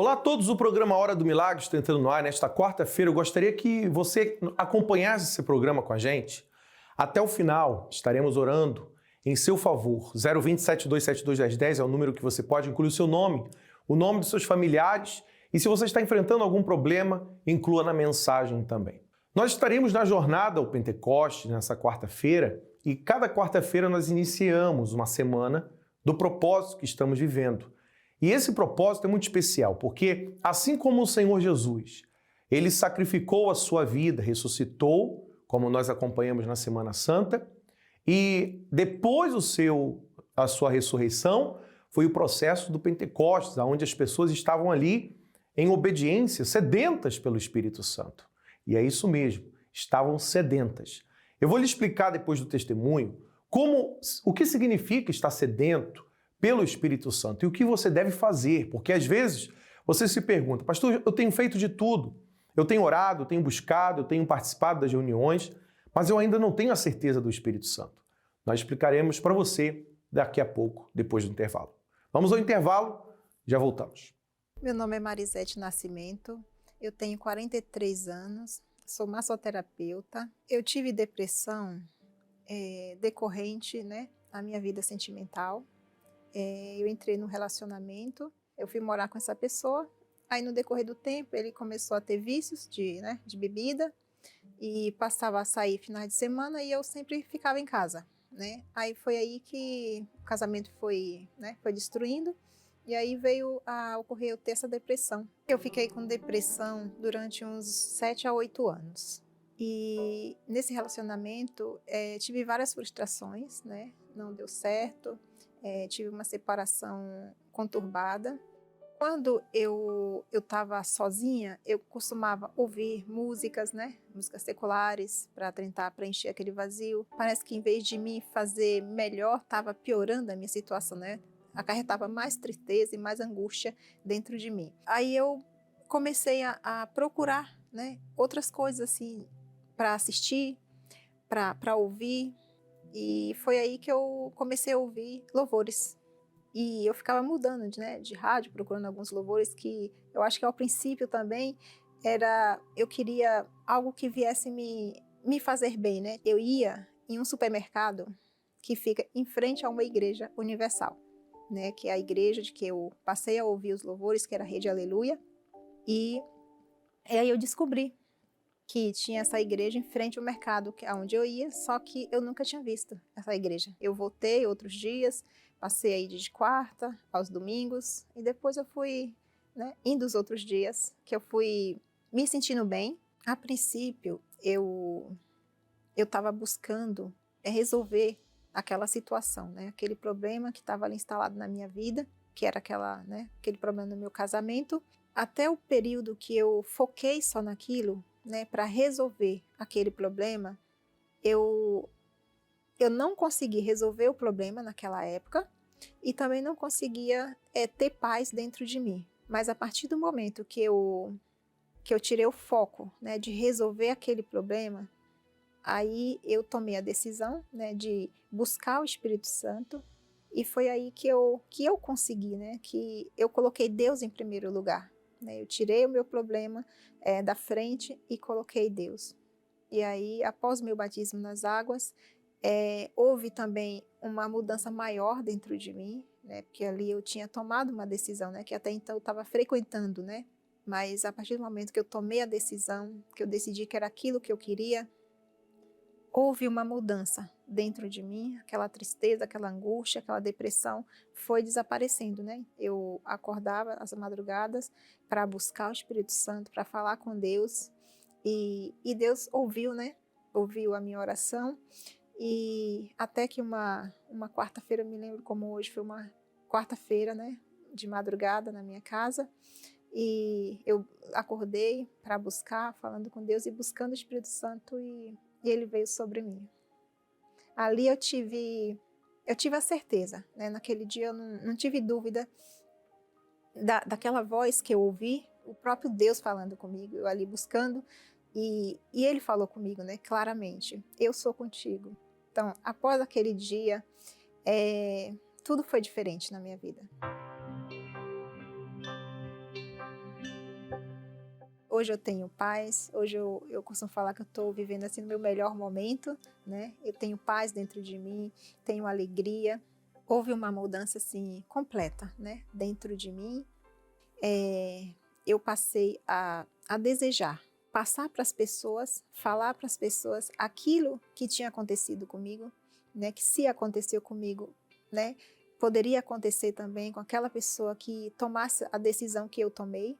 Olá a todos, o programa Hora do Milagre está entrando no ar nesta quarta-feira. Eu gostaria que você acompanhasse esse programa com a gente. Até o final, estaremos orando em seu favor. 020 7272 1010 é o número que você pode incluir o seu nome, o nome dos seus familiares e se você está enfrentando algum problema, inclua na mensagem também. Nós estaremos na jornada ao Pentecostes nessa quarta-feira e cada quarta-feira nós iniciamos uma semana do propósito que estamos vivendo. E esse propósito é muito especial, porque assim como o Senhor Jesus, ele sacrificou a sua vida, ressuscitou, como nós acompanhamos na Semana Santa, e depois a sua ressurreição, foi o processo do Pentecostes, onde as pessoas estavam ali em obediência, sedentas pelo Espírito Santo. E é isso mesmo, estavam sedentas. Eu vou lhe explicar depois do testemunho o que significa estar sedento pelo Espírito Santo e o que você deve fazer, porque às vezes você se pergunta, pastor, eu tenho feito de tudo, eu tenho orado, eu tenho buscado, eu tenho participado das reuniões, mas eu ainda não tenho a certeza do Espírito Santo. Nós explicaremos para você daqui a pouco, depois do intervalo. Vamos ao intervalo, já voltamos. Meu nome é Marisete Nascimento, eu tenho 43 anos, sou massoterapeuta. Eu tive depressão decorrente, da minha vida sentimental. Eu entrei num relacionamento, eu fui morar com essa pessoa, aí no decorrer do tempo ele começou a ter vícios de bebida e passava a sair finais de semana e eu sempre ficava em casa, Aí foi aí que o casamento foi destruindo e aí veio a ocorrer eu ter essa depressão. Eu fiquei com depressão durante uns 7 a 8 anos. E nesse relacionamento tive várias frustrações, Não deu certo. Tive uma separação conturbada. Quando eu estava sozinha, eu costumava ouvir músicas, Músicas seculares, para tentar preencher aquele vazio. Parece que em vez de me fazer melhor, estava piorando a minha situação, Acarretava mais tristeza e mais angústia dentro de mim. Aí eu comecei a procurar, outras coisas assim para assistir, para ouvir. E foi aí que eu comecei a ouvir louvores. E eu ficava mudando de rádio, procurando alguns louvores que eu acho que ao princípio também eu queria algo que viesse me fazer bem, Eu ia em um supermercado que fica em frente a uma igreja universal, que é a igreja de que eu passei a ouvir os louvores, que era a Rede Aleluia. E aí eu descobri que tinha essa igreja em frente ao mercado, onde eu ia, só que eu nunca tinha visto essa igreja. Eu voltei outros dias, passei aí de quarta aos domingos, e depois eu fui indo os outros dias, que eu fui me sentindo bem. A princípio, eu estava buscando resolver aquela situação, aquele problema que estava ali instalado na minha vida, que era aquele problema no meu casamento. Até o período que eu foquei só naquilo, para resolver aquele problema, eu não consegui resolver o problema naquela época e também não conseguia ter paz dentro de mim. Mas a partir do momento que eu tirei o foco de resolver aquele problema, aí eu tomei a decisão de buscar o Espírito Santo e foi aí que eu consegui, que eu coloquei Deus em primeiro lugar. Eu tirei o meu problema da frente e coloquei Deus. E aí, após o meu batismo nas águas, houve também uma mudança maior dentro de mim, porque ali eu tinha tomado uma decisão, que até então eu estava frequentando, mas a partir do momento que eu tomei a decisão, que eu decidi que era aquilo que eu queria, houve uma mudança dentro de mim, aquela tristeza, aquela angústia, aquela depressão foi desaparecendo, Eu acordava às madrugadas para buscar o Espírito Santo, para falar com Deus e Deus ouviu, Ouviu a minha oração e até que uma quarta-feira, eu me lembro como hoje, foi uma quarta-feira, de madrugada na minha casa e eu acordei para buscar, falando com Deus e buscando o Espírito Santo e ele veio sobre mim. Ali eu tive a certeza, naquele dia eu não tive dúvida daquela voz que eu ouvi, o próprio Deus falando comigo, eu ali buscando, e ele falou comigo, claramente, eu sou contigo. Então, após aquele dia, tudo foi diferente na minha vida. Hoje eu tenho paz, hoje eu costumo falar que eu estou vivendo assim no meu melhor momento, né? Eu tenho paz dentro de mim, tenho alegria. Houve uma mudança assim completa, né? Dentro de mim. Eu passei a desejar, passar para as pessoas, falar para as pessoas aquilo que tinha acontecido comigo, né? Que se aconteceu comigo, né? Poderia acontecer também com aquela pessoa que tomasse a decisão que eu tomei,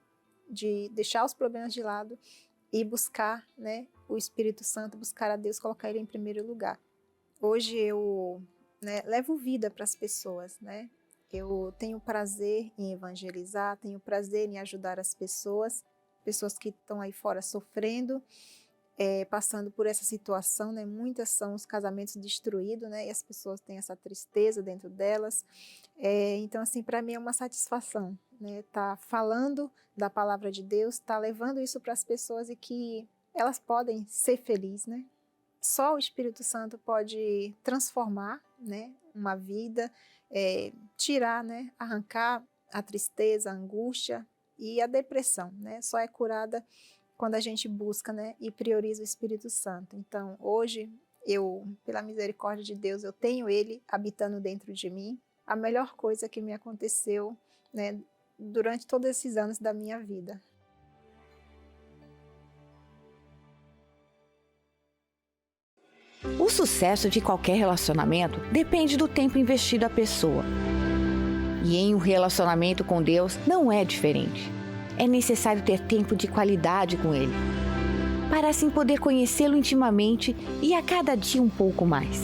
de deixar os problemas de lado e buscar, né, o Espírito Santo, buscar a Deus, colocar Ele em primeiro lugar. Hoje eu, né, levo vida para as pessoas, né? Eu tenho prazer em evangelizar, tenho prazer em ajudar as pessoas que estão aí fora sofrendo, passando por essa situação, né? Muitas são os casamentos destruídos, né? E as pessoas têm essa tristeza dentro delas. Então, assim, para mim é uma satisfação, né? Tá falando da palavra de Deus, tá levando isso para as pessoas e que elas podem ser felizes, né? Só o Espírito Santo pode transformar, né, uma vida, tirar, né, arrancar a tristeza, a angústia e a depressão, né? Só é curada quando a gente busca, né, e prioriza o Espírito Santo. Então, hoje, pela misericórdia de Deus, eu tenho Ele habitando dentro de mim. A melhor coisa que me aconteceu, né, durante todos esses anos da minha vida. O sucesso de qualquer relacionamento depende do tempo investido à pessoa. E em um relacionamento com Deus não é diferente. É necessário ter tempo de qualidade com Ele, para assim poder conhecê-lo intimamente e a cada dia um pouco mais.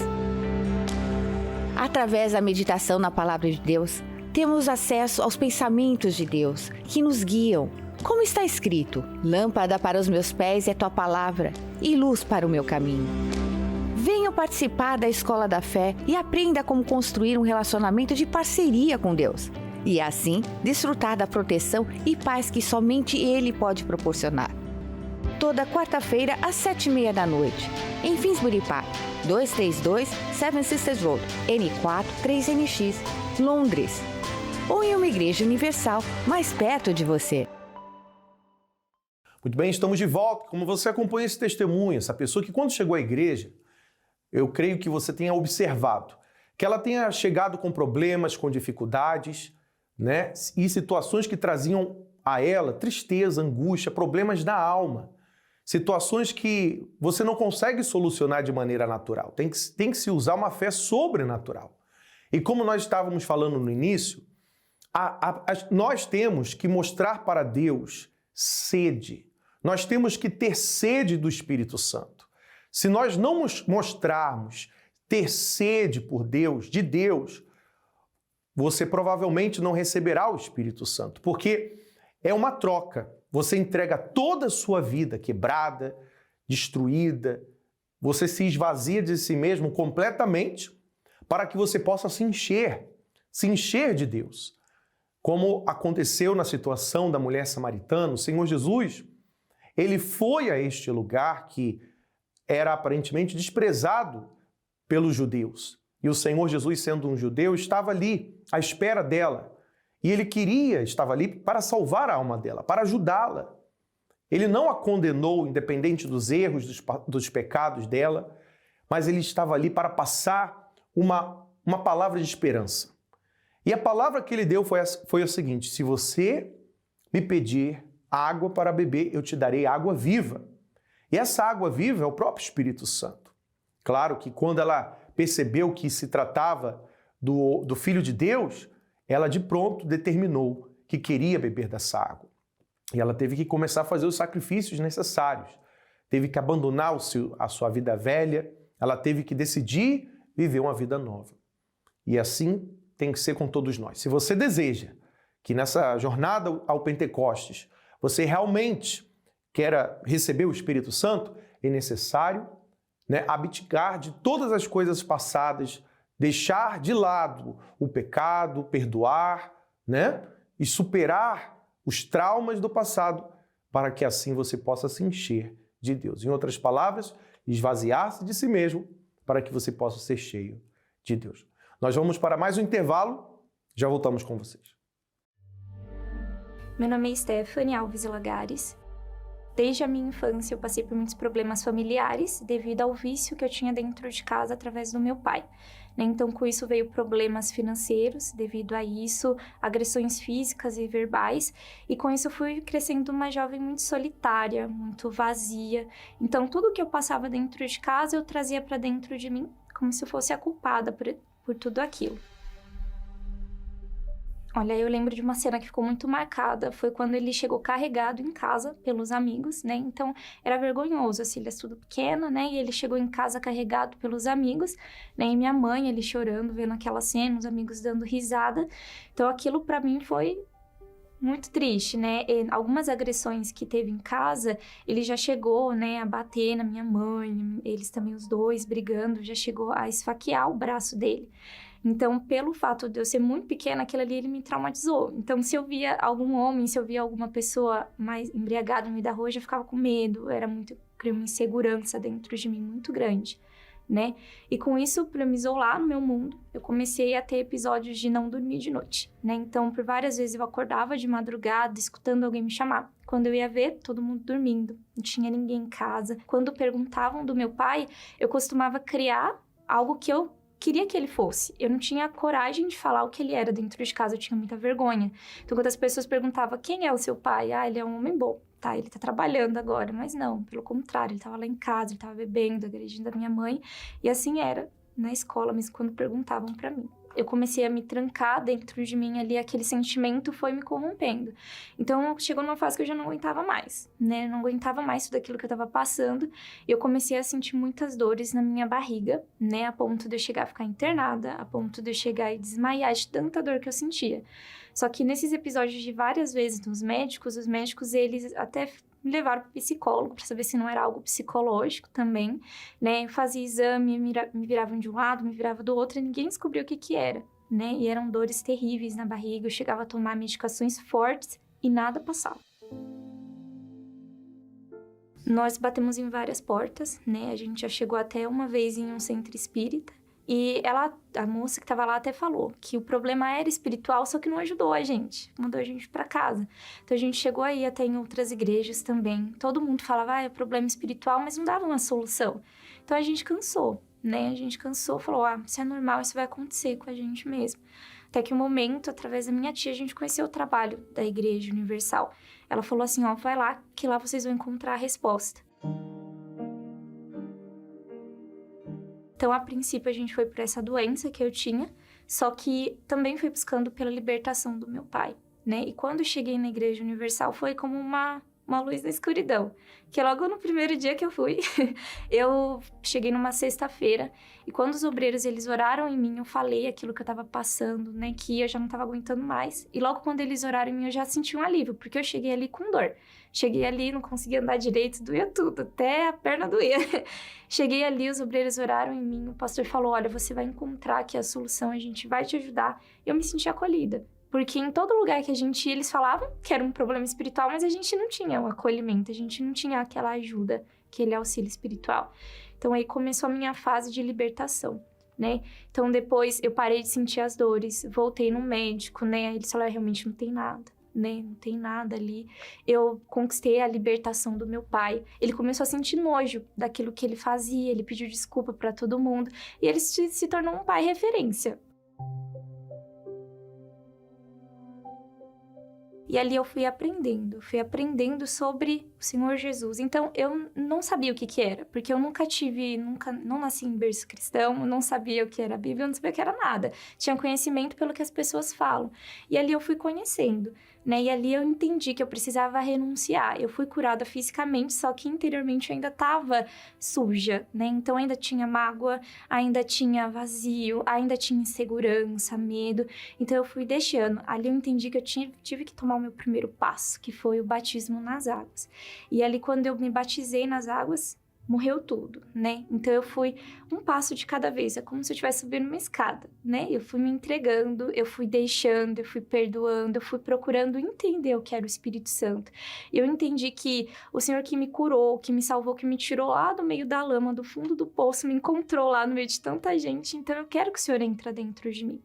Através da meditação na Palavra de Deus, temos acesso aos pensamentos de Deus, que nos guiam. Como está escrito, lâmpada para os meus pés é tua palavra e luz para o meu caminho. Venha participar da Escola da Fé e aprenda como construir um relacionamento de parceria com Deus. E assim, desfrutar da proteção e paz que somente Ele pode proporcionar. Toda quarta-feira, às 7h30, em Finsbury Park, 232 Seven Sisters Road, N4 3NX, Londres. Ou em uma igreja universal mais perto de você. Muito bem, estamos de volta. Como você acompanha esse testemunho, essa pessoa que quando chegou à igreja, eu creio que você tenha observado que ela tenha chegado com problemas, com dificuldades, né? E situações que traziam a ela tristeza, angústia, problemas da alma. Situações que você não consegue solucionar de maneira natural. Tem que se usar uma fé sobrenatural. E como nós estávamos falando no início, nós temos que mostrar para Deus sede. Nós temos que ter sede do Espírito Santo. Se nós não mostrarmos ter sede por Deus, de Deus, você provavelmente não receberá o Espírito Santo, porque é uma troca. Você entrega toda a sua vida quebrada, destruída, você se esvazia de si mesmo completamente para que você possa se encher de Deus. Como aconteceu na situação da mulher samaritana, o Senhor Jesus, ele foi a este lugar que era aparentemente desprezado pelos judeus. E o Senhor Jesus, sendo um judeu, estava ali à espera dela. E ele estava ali para salvar a alma dela, para ajudá-la. Ele não a condenou, independente dos erros, dos pecados dela, mas ele estava ali para passar uma palavra de esperança. E a palavra que ele deu foi a seguinte: se você me pedir água para beber, eu te darei água viva. E essa água viva é o próprio Espírito Santo. Claro que quando ela percebeu que se tratava do Filho de Deus, ela de pronto determinou que queria beber dessa água. E ela teve que começar a fazer os sacrifícios necessários. Teve que abandonar a sua vida velha, ela teve que decidir viver uma vida nova. E assim tem que ser com todos nós. Se você deseja que nessa jornada ao Pentecostes você realmente queira receber o Espírito Santo, é necessário, né, abdicar de todas as coisas passadas, deixar de lado o pecado, perdoar, né, e superar os traumas do passado para que assim você possa se encher de Deus. Em outras palavras, esvaziar-se de si mesmo para que você possa ser cheio de Deus. Nós vamos para mais um intervalo, já voltamos com vocês. Meu nome é Stephanie Alves Lagares. Desde a minha infância, eu passei por muitos problemas familiares devido ao vício que eu tinha dentro de casa através do meu pai, né? Então, com isso veio problemas financeiros, devido a isso, agressões físicas e verbais. E com isso eu fui crescendo uma jovem muito solitária, muito vazia. Então, tudo que eu passava dentro de casa, eu trazia para dentro de mim, como se eu fosse a culpada por tudo aquilo. Olha, eu lembro de uma cena que ficou muito marcada, foi quando ele chegou carregado em casa pelos amigos, né? Então, era vergonhoso, as filhas tudo pequena, né? E ele chegou em casa carregado pelos amigos, né? E minha mãe, ele chorando, vendo aquela cena, os amigos dando risada. Então, aquilo pra mim foi muito triste, né? E algumas agressões que teve em casa, ele já chegou, né, a bater na minha mãe, eles também, os dois brigando, já chegou a esfaquear o braço dele. Então, pelo fato de eu ser muito pequena, aquilo ali, ele me traumatizou. Então, se eu via algum homem, se eu via alguma pessoa mais embriagada no meio da rua, eu já ficava com medo. Era muito, criou uma insegurança dentro de mim muito grande, né? E com isso, para me isolar no meu mundo, eu comecei a ter episódios de não dormir de noite, né? Então, por várias vezes eu acordava de madrugada, escutando alguém me chamar. Quando eu ia ver, todo mundo dormindo, não tinha ninguém em casa. Quando perguntavam do meu pai, eu costumava criar algo que eu queria que ele fosse. Eu não tinha coragem de falar o que ele era dentro de casa, eu tinha muita vergonha. Então, quando as pessoas perguntavam, quem é o seu pai? Ah, ele é um homem bom. Tá, ele tá trabalhando agora. Mas não, pelo contrário, ele tava lá em casa, ele tava bebendo, agredindo a minha mãe. E assim era na escola, mesmo quando perguntavam pra mim. Eu comecei a me trancar dentro de mim ali, aquele sentimento foi me corrompendo. Então, chegou numa fase que eu já não aguentava mais, né? Eu não aguentava mais tudo aquilo que eu tava passando. E eu comecei a sentir muitas dores na minha barriga, né? A ponto de eu chegar a ficar internada, a ponto de eu chegar e desmaiar de tanta dor que eu sentia. Só que nesses episódios de várias vezes nos médicos, os médicos, eles até me levaram para o psicólogo para saber se não era algo psicológico também, né? Eu fazia exame, me viravam de um lado, me virava do outro e ninguém descobriu o que era, né? E eram dores terríveis na barriga, eu chegava a tomar medicações fortes e nada passava. Nós batemos em várias portas, né? A gente já chegou até uma vez em um centro espírita. E a moça que estava lá até falou que o problema era espiritual, só que não ajudou a gente, mandou a gente para casa. Então a gente chegou aí até em outras igrejas também. Todo mundo falava, é problema espiritual, mas não dava uma solução. Então a gente cansou, né? A gente cansou, falou, isso é normal, isso vai acontecer com a gente mesmo. Até que um momento, através da minha tia, a gente conheceu o trabalho da Igreja Universal. Ela falou assim, vai lá, que lá vocês vão encontrar a resposta. Então, a princípio, a gente foi por essa doença que eu tinha, só que também fui buscando pela libertação do meu pai, né? E quando cheguei na Igreja Universal, foi como uma luz na escuridão. Que logo no primeiro dia que eu fui, eu cheguei numa sexta-feira, e quando os obreiros, eles oraram em mim, eu falei aquilo que eu tava passando, né? Que eu já não tava aguentando mais. E logo quando eles oraram em mim, eu já senti um alívio, porque eu cheguei ali com dor. Cheguei ali, não conseguia andar direito, doía tudo, até a perna doía. Cheguei ali, os obreiros oraram em mim, o pastor falou, olha, você vai encontrar aqui a solução, a gente vai te ajudar. E eu me senti acolhida, porque em todo lugar que a gente ia, eles falavam que era um problema espiritual, mas a gente não tinha o acolhimento, a gente não tinha aquela ajuda, aquele auxílio espiritual. Então aí começou a minha fase de libertação, né? Então depois eu parei de sentir as dores, voltei no médico, né? Eles falaram, realmente não tem nada. Né? Não tem nada ali. Eu conquistei a libertação do meu pai. Ele começou a sentir nojo daquilo que ele fazia, ele pediu desculpa para todo mundo e ele se tornou um pai referência. E ali eu fui aprendendo sobre o Senhor Jesus. Então, eu não sabia o que era, porque eu não nasci em berço cristão, não sabia o que era a Bíblia, eu não sabia o que era nada. Tinha conhecimento pelo que as pessoas falam. E ali eu fui conhecendo, né? E ali eu entendi que eu precisava renunciar. Eu fui curada fisicamente, só que interiormente eu ainda estava suja, né? Então, ainda tinha mágoa, ainda tinha vazio, ainda tinha insegurança, medo. Então, eu fui deixando. Ali eu entendi que eu tive que tomar o meu primeiro passo, que foi o batismo nas águas. E ali, quando eu me batizei nas águas, morreu tudo, né? Então, eu fui um passo de cada vez. É como se eu estivesse subindo uma escada, né? Eu fui me entregando, eu fui deixando, eu fui perdoando, eu fui procurando entender o que era o Espírito Santo. E eu entendi que o Senhor que me curou, que me salvou, que me tirou lá do meio da lama, do fundo do poço, me encontrou lá no meio de tanta gente. Então, eu quero que o Senhor entre dentro de mim.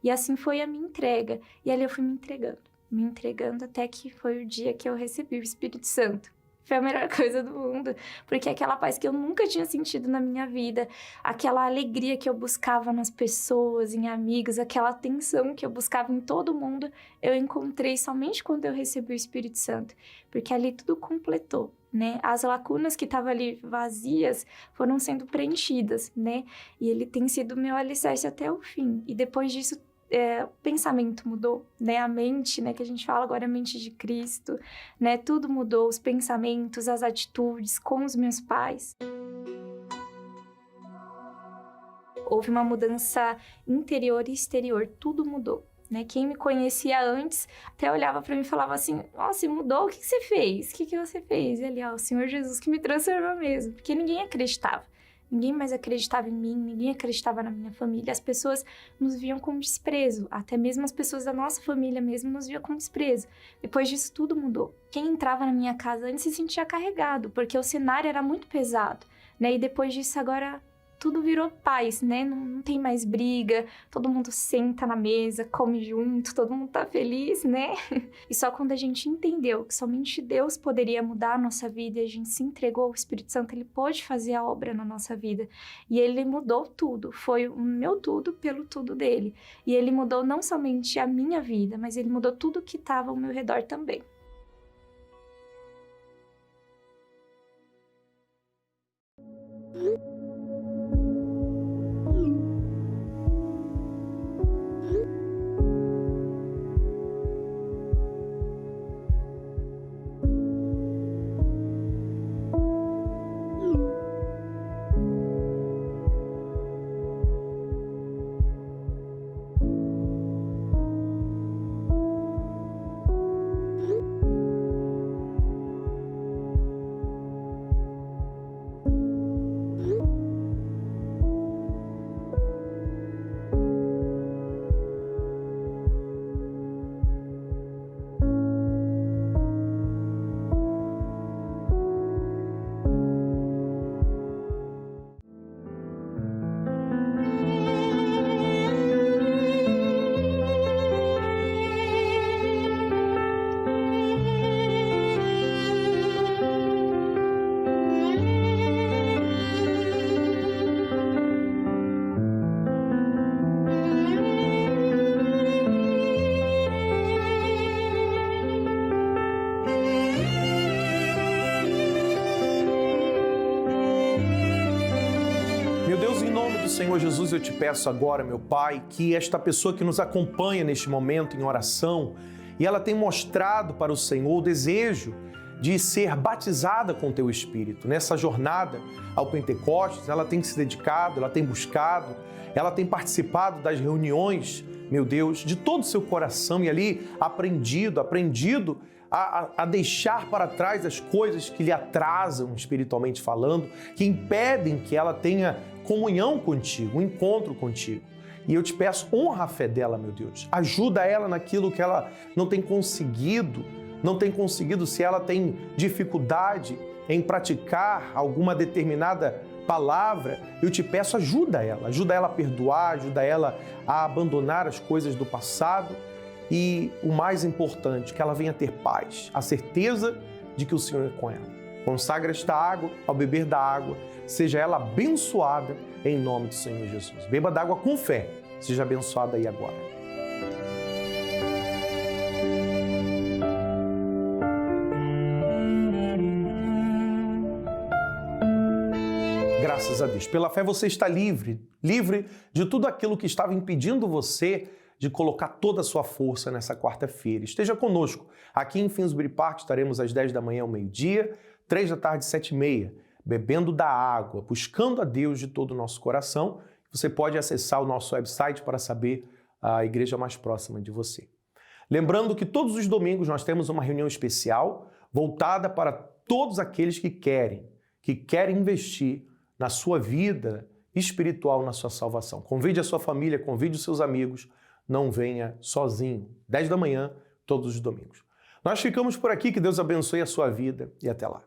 E assim foi a minha entrega. E ali eu fui me entregando até que foi o dia que eu recebi o Espírito Santo. Foi a melhor coisa do mundo, porque aquela paz que eu nunca tinha sentido na minha vida, aquela alegria que eu buscava nas pessoas, em amigos, aquela atenção que eu buscava em todo mundo, eu encontrei somente quando eu recebi o Espírito Santo, porque ali tudo completou, né? As lacunas que estavam ali vazias foram sendo preenchidas, né? E ele tem sido meu alicerce até o fim. E depois disso, o pensamento mudou, né? A mente, né? Que a gente fala agora, a mente de Cristo, né? Tudo mudou, os pensamentos, as atitudes com os meus pais. Houve uma mudança interior e exterior, tudo mudou, né? Quem me conhecia antes até olhava para mim e falava assim, nossa, mudou? O que você fez? O que você fez? E ali, ó, o Senhor Jesus que me transformou mesmo, porque ninguém acreditava. Ninguém mais acreditava em mim, ninguém acreditava na minha família. As pessoas nos viam com desprezo. Até mesmo as pessoas da nossa família mesmo nos viam com desprezo. Depois disso, tudo mudou. Quem entrava na minha casa antes se sentia carregado, porque o cenário era muito pesado, né? E depois disso, agora tudo virou paz, né? Não tem mais briga, todo mundo senta na mesa, come junto, todo mundo tá feliz, né? E só quando a gente entendeu que somente Deus poderia mudar a nossa vida e a gente se entregou ao Espírito Santo, Ele pôde fazer a obra na nossa vida. E Ele mudou tudo, foi o meu tudo pelo tudo dele. E Ele mudou não somente a minha vida, mas Ele mudou tudo que estava ao meu redor também. Senhor Jesus, eu te peço agora, meu Pai, que esta pessoa que nos acompanha neste momento em oração, e ela tem mostrado para o Senhor o desejo de ser batizada com o Teu Espírito. Nessa jornada ao Pentecostes, ela tem se dedicado, ela tem buscado, ela tem participado das reuniões, meu Deus, de todo o seu coração e ali aprendido a deixar para trás as coisas que lhe atrasam espiritualmente falando, que impedem que ela tenha comunhão contigo, um encontro contigo. E eu te peço, honra a fé dela, meu Deus. Ajuda ela naquilo que ela não tem conseguido, se ela tem dificuldade em praticar alguma determinada palavra, eu te peço, ajuda ela a perdoar, ajuda ela a abandonar as coisas do passado e, o mais importante, que ela venha ter paz, a certeza de que o Senhor é com ela. Consagra esta água, ao beber da água, seja ela abençoada em nome do Senhor Jesus. Beba d'água com fé, seja abençoada aí agora. Graças a Deus. Pela fé você está livre de tudo aquilo que estava impedindo você de colocar toda a sua força nessa quarta-feira. Esteja conosco. Aqui em Finsbury Park estaremos às 10 da manhã ao meio-dia, 3 da tarde, 7h30, bebendo da água, buscando a Deus de todo o nosso coração. Você pode acessar o nosso website para saber a igreja mais próxima de você. Lembrando que todos os domingos nós temos uma reunião especial voltada para todos aqueles que querem investir na sua vida espiritual, na sua salvação. Convide a sua família, convide os seus amigos, não venha sozinho. 10 da manhã, todos os domingos. Nós ficamos por aqui, que Deus abençoe a sua vida e até lá.